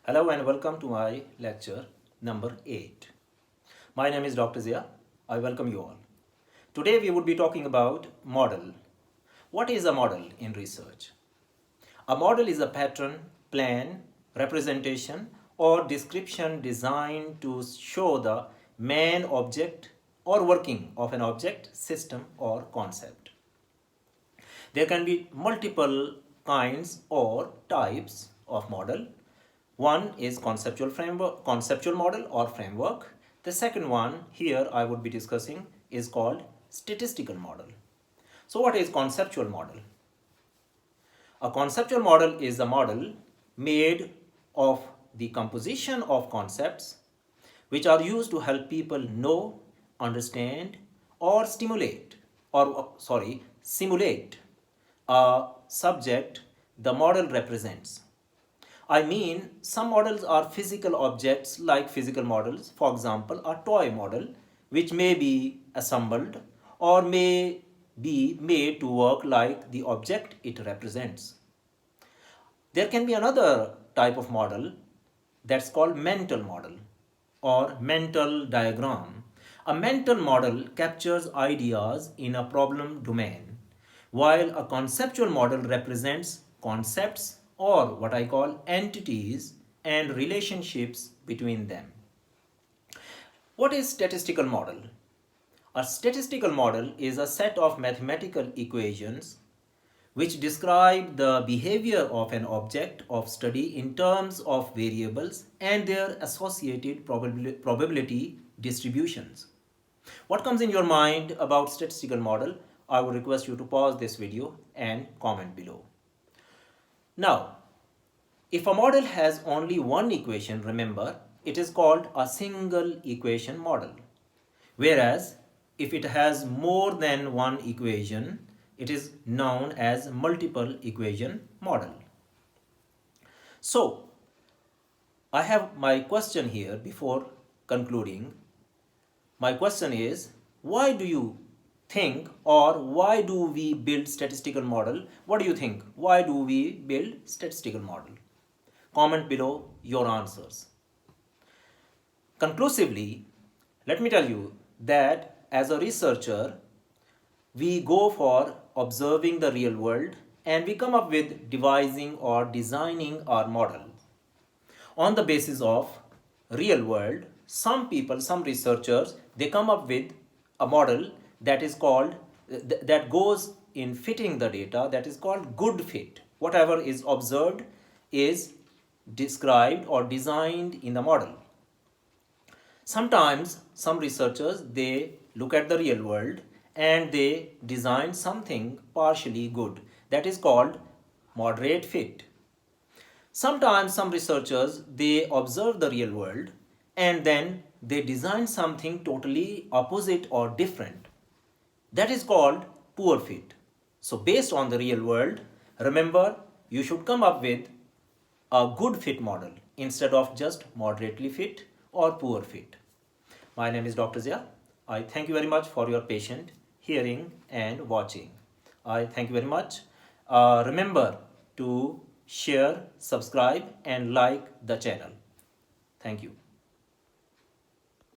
Hello and welcome to my lecture number 8. My name is Dr. Zia. I welcome you all. Today we would be talking about model. What is a model in research? A model is a pattern, plan, representation or description designed to show the main object or working of an object, system or concept. There can be multiple kinds or types of model. One is conceptual model or framework. The second one here I would be discussing is called statistical model. So what is conceptual model? A conceptual model is a model made of the composition of concepts which are used to help people know, understand or simulate a subject the model represents. I mean, some models are physical objects like physical models, for example, a toy model which may be assembled or may be made to work like the object it represents. There can be another type of model that's called mental model or mental diagram. A mental model captures ideas in a problem domain, while a conceptual model represents concepts or what I call entities and relationships between them. What is statistical model? A statistical model is a set of mathematical equations which describe the behavior of an object of study in terms of variables and their associated probability distributions. What comes in your mind about statistical model? I would request you to pause this video and comment below. Now, if a model has only one equation, remember, it is called a single equation model. Whereas, if it has more than one equation, it is known as multiple equation model. So, I have my question here before concluding. My question is, why do you think or why do we build statistical model? What do you think? Why do we build statistical model? Comment below your answers. Conclusively, let me tell you that as a researcher, we go for observing the real world and we come up with devising or designing our model. On the basis of real world, some researchers, they come up with a model that is called, that goes in fitting the data, that is called good fit. Whatever is observed is described or designed in the model. Sometimes some researchers, they look at the real world and they design something partially good, that is called moderate fit. Sometimes some researchers, they observe the real world and then they design something totally opposite or different. That is called poor fit. So based on the real world, remember, you should come up with a good fit model instead of just moderately fit or poor fit. My name is Dr. Zia. I thank you very much for your patient hearing and watching. I thank you very much. Remember to share, subscribe and like the channel. Thank you.